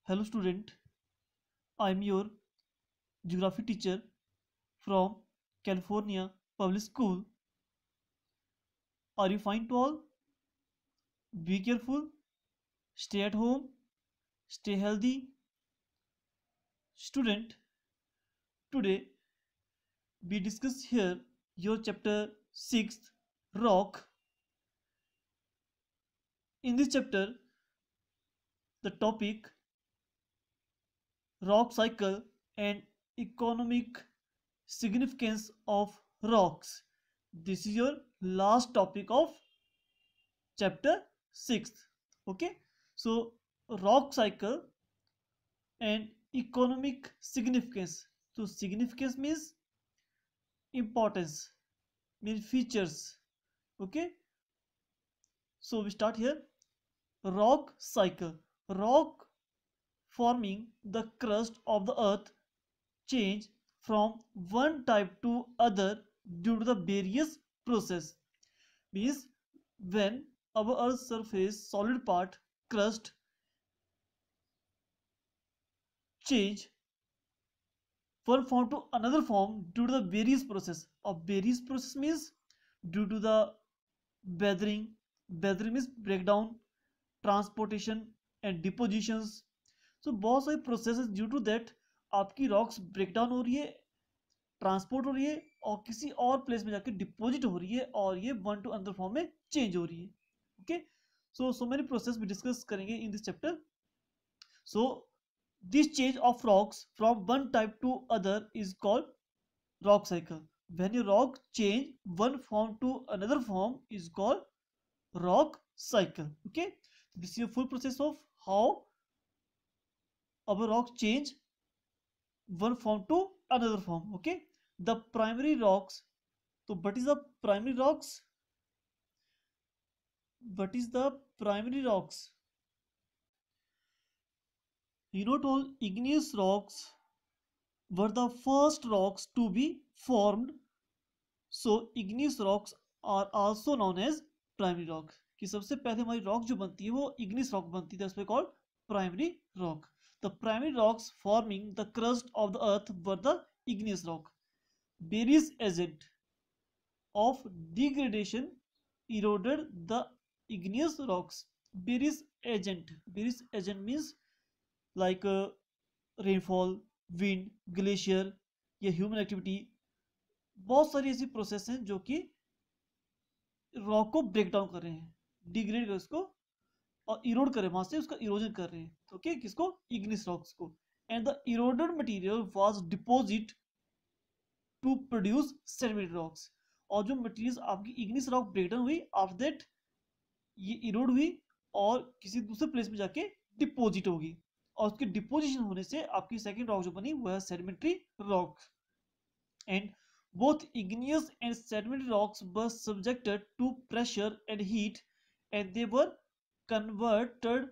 Hello student, I am your geography teacher from California Public School. Are you fine to all? Be careful, stay at home, stay healthy. Student, today we discuss here your chapter 6th rock. In this chapter, the topic rock cycle and economic significance of rocks. This is your last topic of chapter 6th. Okay, so rock cycle and economic significance. So significance means importance, means features. Okay, so we start here. Rock cycle. Rock forming the crust of the earth change from one type to other due to the various process. Means when our earth's surface solid part crust change one form to another form due to the various process. Of various process means due to the weathering. Weathering means breakdown, transportation and depositions. So बहुत सारे processes due to that आपकी rocks breakdown हो रही है, transport हो रही है और किसी और प्लेस में जाके डिपॉजिट हो रही है और ये वन टू अनदर फॉर्म में चेंज हो रही है. ओके, सो मेनी प्रोसेस भी डिस्कस करेंगे in this chapter. So this change of rocks from one type to other is called rock cycle. When a rock change one form to another form is called rock cycle. Okay, this is a full process of how our rock change one form to another form. Okay, the primary rocks. So what is the primary rocks? What is the primary rocks? You know, all igneous rocks were the first rocks to be formed. So igneous rocks are also known as primary rock. कि सबसे पहले हमारी rock जो बनती है वो igneous rock बनती है. That's why called primary rock. The primary rocks forming the crust of the earth were the igneous rock. Various agent of degradation eroded the igneous rocks. Various agent means like rainfall, wind, glacier या human activity. बहुत सारी ऐसी process हैं जो कि rock को break down कर रहे हैं, डिग्रेड कर उसको और इरोड कर रहे हैं, वहां से उसका इरोजन कर रहे हैं. ओके, किसको? इग्निस रॉक्स को. And the eroded material was deposit to produce sediment rocks. और जो मटेरियल्स आपकी इग्निस रॉक ब्रेक डाउन हुई आफ्टर दैट ये इरोड हुई और किसी दूसरे प्लेस में जाके डिपॉजिट होगी और उसके डिपोजिशन होने से आपकी सेकंड रॉक जो बनी वो है sedimentary rock. And both igneous and sedimentary rocks were subjected to pressure and heat and they were converted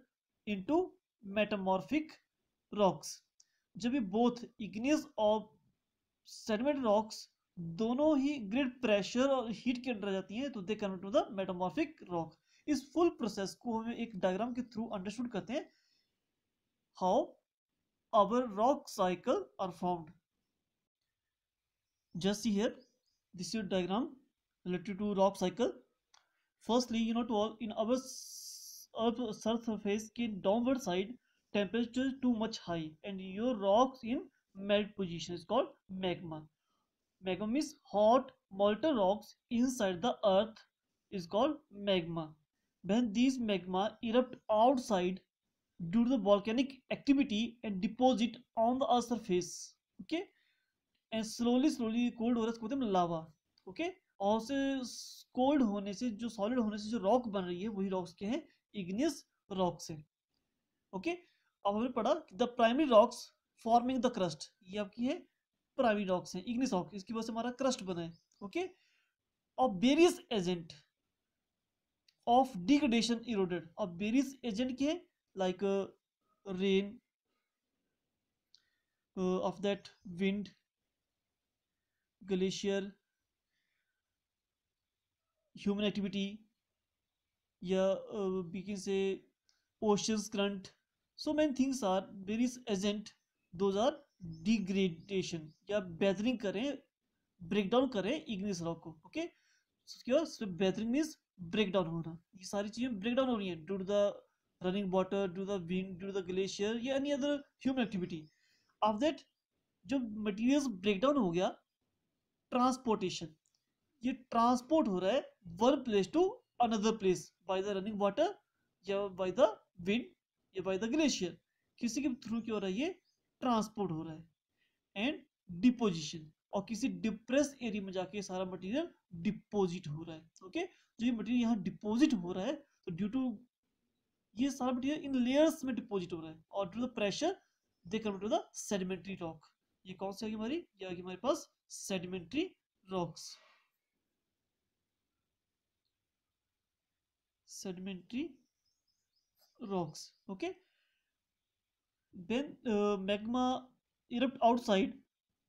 into metamorphic rocks. जब ये both igneous और sedimentary rocks दोनों ही ग्रेट प्रेशर और हीट के अंडर आ जाती हैं तो they convert to the metamorphic rock. इस फुल प्रोसेस को हम एक डायग्राम के थ्रू अंडरस्टूड करते हैं how our rock cycle are formed. Just see here, this is your diagram related to rock cycle. Firstly, you know, to all in our Earth surface in downward side temperature is too much high and your rocks in melt position is called magma. Magma means hot molten rocks inside the earth is called magma. When these magma erupt outside due to the volcanic activity and deposit on the earth surface. Okay, and slowly cold हो रहा है उसको बोलते हैं लावा. Okay, और से cold होने से जो सॉलिड होने से जो रॉक बन रही है वही रॉक्स के हैं इग्नियस रॉक्स है. ओके, अब हमने पढ़ा the primary rocks forming the crust. ये आपकी है प्राइमरी रॉक्स हैं, इग्नियस रॉक, इसकी वजह से हमारा क्रस्ट बना है. ओके, और various agent of degradation eroded. और वेरियस एजेंट के like rain of that wind, glacier, human activity या we can say oceans current So many things are various agent, those are degradation या weathering करें, break down करें igneous rock को. Okay, so weathering means break down होना. ये सारी चीजें break down हो रही हैं due to the running water, due to the wind, due to the glacier या any other human activity. After that जब मटेरियल्स ब्रेक डाउन हो गया, ट्रांसपोर्टेशन, ये ट्रांसपोर्ट हो रहा है one place to another place by the running water या by the wind या बाय द ग्लेशियर. किसी के थ्रू क्या हो रहा है, ये ट्रांसपोर्ट हो रहा है. एंड डिपोजिशन, और किसी डिप्रेस एरिया में जाके सारा मटेरियल डिपोजिट हो रहा है. ओके, जो ये मटेरियल यहाँ डिपोजिट हो रहा है, तो ड्यू टू ये सारा मटेरियल इन लेयर्स में डिपोजिट हो रहा है, और due to the pressure they convert to the sedimentary rock. ये कौन सी आ गई हमारी, ये आ गई हमारे पास sedimentary rocks. sedimentary rocks. Okay, when magma erupt outside,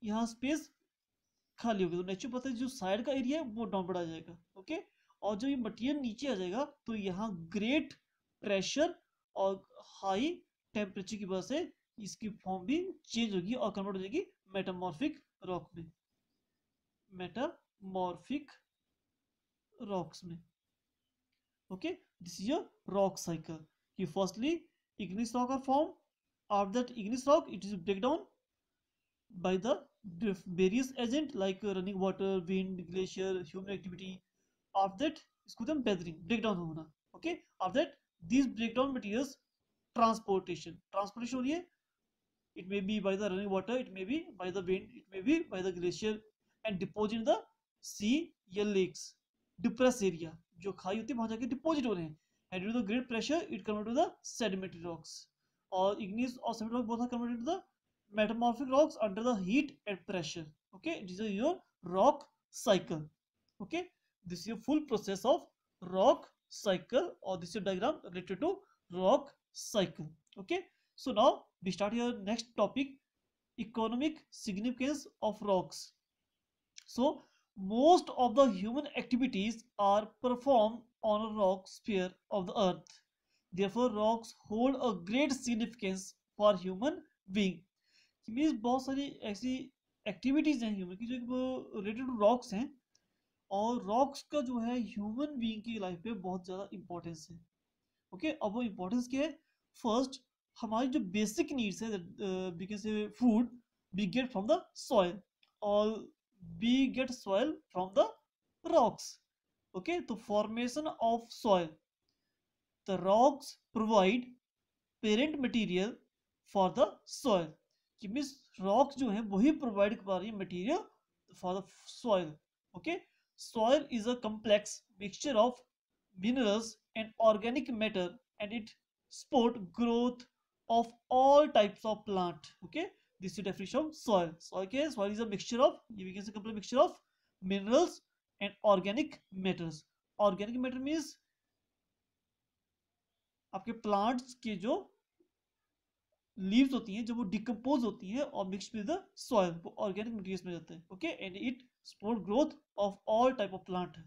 यहाँ स्पेस खाली होगी, तो नेचुरल पता है जो साइड का एरिया है वो डाउन बढ़ा जाएगा. ओके, और जब ये मटेरियल नीचे आ जाएगा तो यहाँ ग्रेट प्रेशर और हाई टेम्परेचर की वजह से इसकी फॉर्म भी चेंज होगी और कन्वर्ट हो जाएगी मेटामॉर्फिक रॉक में, मेटामॉर्फिक रॉक्स में. Okay, this is your rock cycle. You firstly igneous rock are formed. After that igneous rock, it is breakdown by the various agent like running water, wind, glacier, human activity. After that, इसको हम weathering, breakdown होना. Okay, after that, these breakdown materials transportation हो रही है. It may be by the running water, it may be by the wind, it may be by the glacier, and deposit in the sea या lakes, depressed area, जो खाई होती है वहां जाके डिपोजिट हो रहे हैं. And due to the great pressure it convert to the sedimentary rocks, और इग्नियस और sedimentary rock both are converted to the metamorphic rocks under the heat and pressure. Okay, this is your rock cycle. Okay, this is your full process of rock cycle, और this is diagram related to rock cycle. Okay, so now we start your next topic, economic significance of rocks. So most of the human activities are performed on a rock sphere of the earth. Therefore rocks hold a great significance for human being. means बहुत सारी ऐसी activities हैं human की जो related to rocks हैं, और rocks का जो है ह्यूमन बीइंग की लाइफ पे बहुत ज़्यादा इंपॉर्टेंस है. ओके, अब वो इंपॉर्टेंस क्या है? फर्स्ट, हमारी जो बेसिक नीड्स है, we can say food we get from the soil, और we get soil from the rocks. Okay, तो formation of soil, the rocks provide parent material for the soil. कि means rocks जो है वही provide कर रही है material for the soil. Okay, soil is a complex mixture of minerals and organic matter, and it support growth of all types of plant. Okay, this is the definition of soil. Okay, soil is a mixture of, we can say complete mixture of minerals and organic matters. Organic matter means आपके plants के जो leaves होती हैं, जब वो decompose होती हैं और मिक्स विद द सॉइल, वो ऑर्गेनिक मटेरियल्स में जाते हैं. Okay, and it support growth of all type of plant.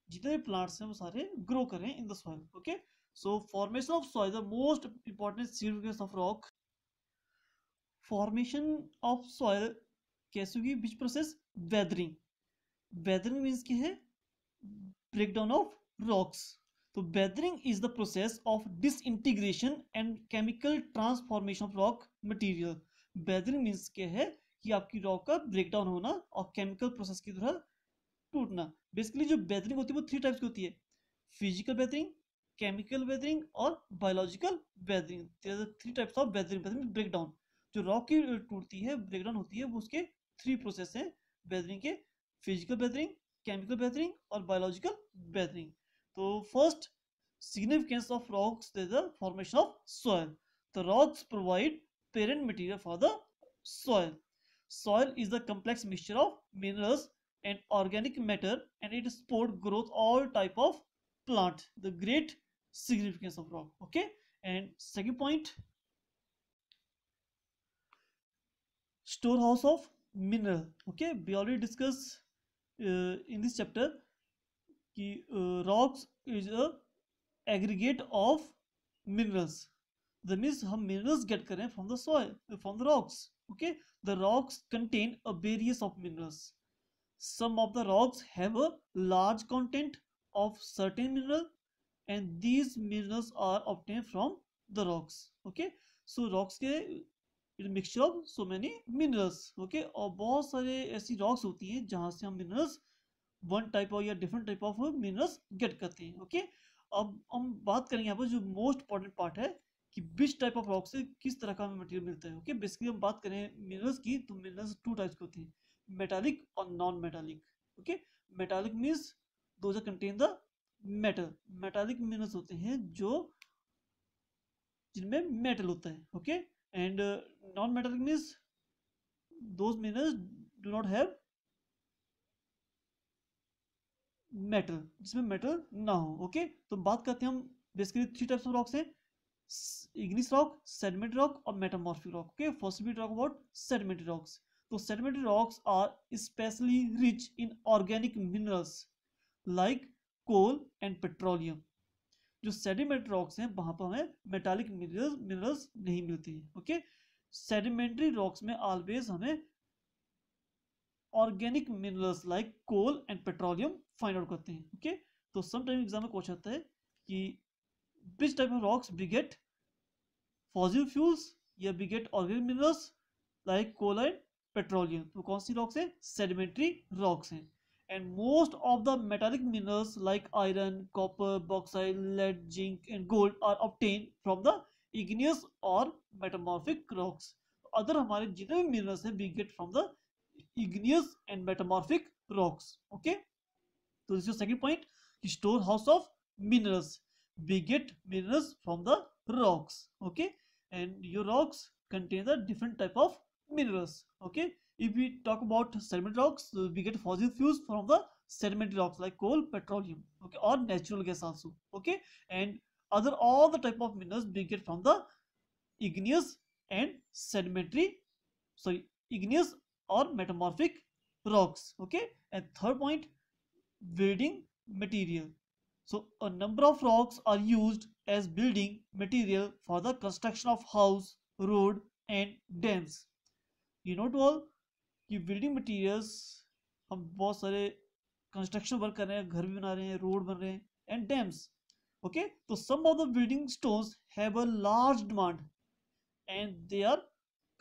जितने भी प्लांट्स हैं वो सारे ग्रो करें in the soil. Okay, so formation of soil, the most important significance of rock. Formation of soil कैसे होगी? Which process? Weathering. Weathering means क्या है? Breakdown of rocks. तो weathering is the process of disintegration and chemical transformation of rock material. Weathering means क्या है? कि आपकी rock का ब्रेकडाउन होना और केमिकल प्रोसेस की तरह टूटना. बेसिकली जो वेदरिंग होती है वो 3 टाइप्स की होती है: फिजिकल वेदरिंग, केमिकल वेदरिंग और biological weathering. 3 types of weathering. Weathering breakdown, जो रॉक की टूटती है, ब्रेकडाउन होती है, वो उसके 3 प्रोसेस हैं वेदरिंग के: फिजिकल वेदरिंग, केमिकल वेदरिंग और बायोलॉजिकल वेदरिंग. तो first significance of rocks is the formation of soil. The rocks provide parent material for the soil. Soil is the complex mixture of minerals and organic matter, and it support growth all type of plant. The great significance of rock. Okay, and second point, storehouse of mineral. Okay, we already discussed in this chapter कि rocks is a aggregate of minerals. that means हम minerals get कर रहे हैं from the soil, from the rocks. Okay, the rocks contain a various of minerals. Some of the rocks have a large content of certain mineral, and these minerals are obtained from the rocks. Okay, so rocks के mixture of so many minerals. Okay, और बहुत सारे ऐसी rocks होती हैं जहाँ से हम minerals वन टाइप ऑफ या different type of minerals get करते हैं. ओके, अब हम बात करेंगे यहाँ पर जो मोस्ट इंपॉर्टेंट पार्ट है कि विच टाइप ऑफ रॉक से किस तरह का हमें मटेरियल मिलता है. ओके, बेसिकली हम बात करें मिनरल्स की तो मिनरल्स टू टाइप्स के होती हैं, मेटालिक और non metallic. Okay, metallic means those are contain the metal. Metallic minerals होते हैं जो जिनमें मेटल होता है. Okay, and non metallic means those minerals do not have metal, जिसमें मेटल ना हो. ओके, तो बात करते हैं हम basically three types of rocks हैं, इग्निस रॉक, सेडिमेंट्री रॉक और metamorphic rock. Okay, first we talk about sedimentary rocks. तो sedimentary rocks are specially rich in organic minerals like coal and petroleum. जो sedimentary rocks हैं वहां पर हमें metallic minerals नहीं मिलती हैं. ओके, सेडिमेंट्री रॉक्स में ऑलवेज हमें organic minerals like coal and petroleum find out करते हैं. ओके, तो सम टाइम एग्जाम में क्वेश्चन आता है कि which type of rocks we get fossil fuels या we get organic minerals like coal and petroleum. तो कौन सी रॉक्स हैं? सेडिमेंट्री रॉक्स हैं. And most of the metallic minerals like iron, copper, bauxite, lead, zinc and gold are obtain from the igneous और metamorphic rocks. Other हमारे जितने भी minerals हैं we get from the igneous and metamorphic rocks. Okay, so this is your second point, the storehouse of minerals. We get minerals from the rocks. Okay, and your rocks contain the different type of minerals. Okay, if we talk about sedimentary rocks, we get fossil fuels from the sedimentary rocks like coal, petroleum, okay, or natural gas also. Okay, and other all the type of minerals we get from the igneous and sedimentary, sorry, igneous or metamorphic rocks. Okay, and third point, building material. So a number of rocks are used as building material for the construction of house, road and dams. You know to all कि building materials हम बहुत सारे construction work कर रहे हैं, घर भी बना रहे हैं, रोड बन रहे हैं and dams. Okay, so some of the building stones have a large demand and they are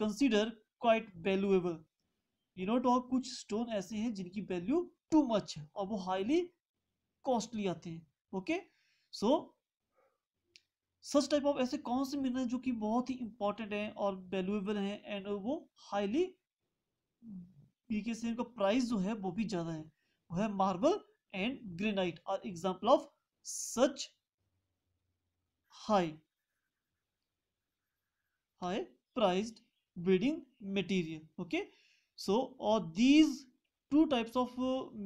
considered quite valuable. You know तो कुछ स्टोन ऐसे हैं जिनकी वैल्यू टू मच है और वो हाईली कॉस्टली आते हैं. Okay, so such type of ऐसे कौन से मिनरल जो कि बहुत ही इंपॉर्टेंट हैं और वैल्यूएबल हैं एंड वो हाईली तरीके से इनका प्राइस जो है वो भी ज्यादा है, वो है marble and granite are example of such high priced building material. Okay, so or these two types of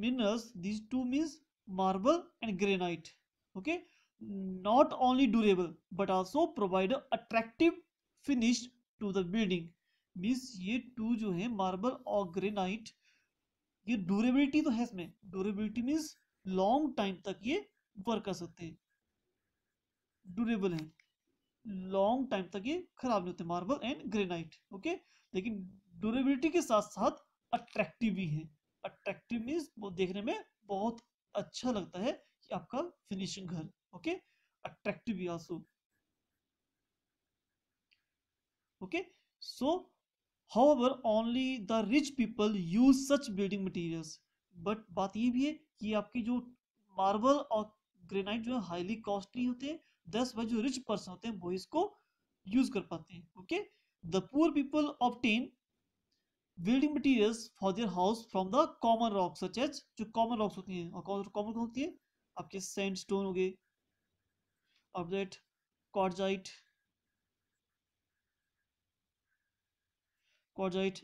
minerals, these two means marble and granite. Okay, not only durable but also provide a attractive finish to the building. means ये two जो है marble और granite, ये durability तो है इसमें. durability means long time तक ये work कर सकते हैं, durable है, लॉन्ग टाइम तक ये खराब नहीं होते मार्बल एंड ग्रेनाइट. ओके, लेकिन ड्यूरेबिलिटी के साथ साथ अट्रैक्टिव भी है. अट्रैक्टिव मीन्स वो देखने में बहुत अच्छा लगता है कि आपका फिनिशिंग घर. ओके, अट्रैक्टिव भी also. Okay, so however only the rich people use such building materials. But बात ये भी है कि आपकी जो मार्बल और ग्रेनाइट जो है हाईली कॉस्टली होते हैं, 10 जो रिच पर्सन होते हैं वो इसको यूज कर पाते हैं. Okay, the poor people obtain building materials for their house from the common rock such as, जो कॉमन रॉक्स होती हैं. और कॉमन होती है आपके सैंडस्टोन हो गए, update quartzite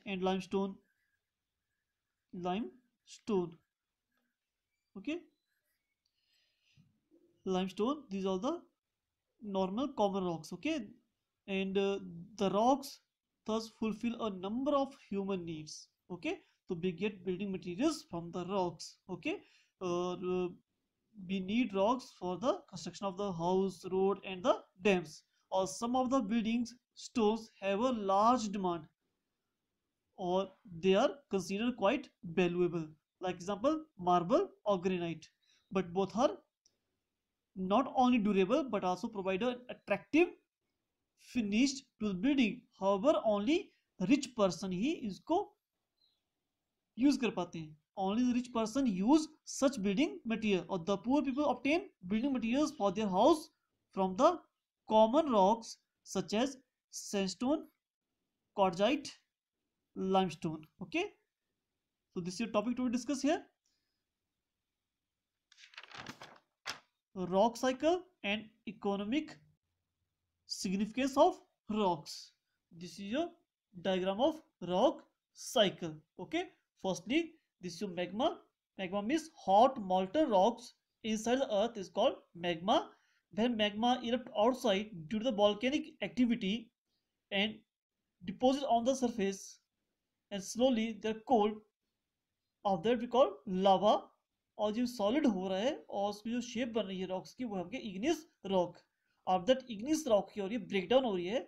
and limestone. Okay, limestone, these are the normal common rocks. Okay, and the rocks thus fulfill a number of human needs. Okay, so we get building materials from the rocks. Okay, we need rocks for the construction of the house, road and the dams. or some of the buildings stones have a large demand, or they are considered quite valuable, like example marble or granite. But both are not only durable but also provide an attractive finish to the building. However, only rich person ही इसको use कर पाते हैं. Only the rich person use such building material, or the poor people obtain building materials for their house from the common rocks such as sandstone, quartzite, limestone. Okay, so this is your topic to be discussed here. Rock cycle and economic significance of rocks. This is a diagram of rock cycle. Okay, firstly, this is your magma. Magma means hot molten rocks inside the earth is called magma. When magma erupts outside due to the volcanic activity and deposit on the surface, and slowly they're cooled, of that we call lava. और जो solid हो रहा है और उसकी जो shape बन रही है रॉक्स की, वो हमके इग्नियस रॉक. अब दैट इग्नियस रॉक की हो रही है ब्रेक डाउन हो रही है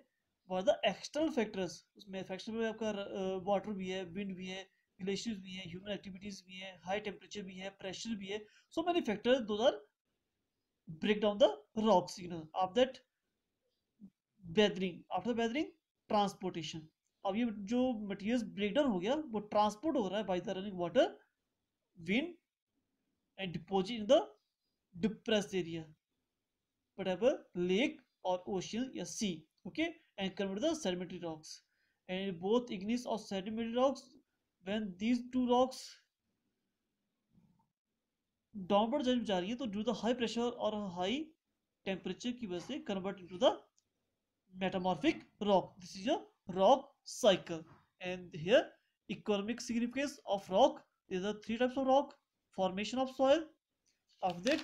फॉर द एक्सटर्नल फैक्टर्स. उसमें फैक्टर में आपका वाटर भी है, विंड भी है, ग्लेशियर्स भी है, ह्यूमन एक्टिविटीज भी है, हाई टेम्परेचर भी है, प्रेशर भी है. So many factors those are break down the rock signal. After that weathering, after weathering transportation. अब ये जो मटेरियल्स ब्रेक डाउन हो गया वो ट्रांसपोर्ट हो रहा है bye the running water, wind, and deposit in the depressed area, whatever lake or ocean or sea. Okay, and convert the sedimentary rocks. And both igneous or sedimentary rocks, when these two rocks downward जा रही है तो due the high pressure और high temperature की वजह से convert into the metamorphic rock. This is a rock cycle. And here economic significance of rock. There are three types of rock: formation of soil, of that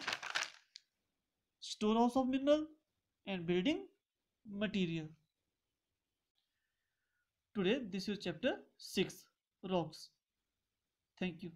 storehouse of mineral, and building material. Today this is chapter 6, rocks. Thank you.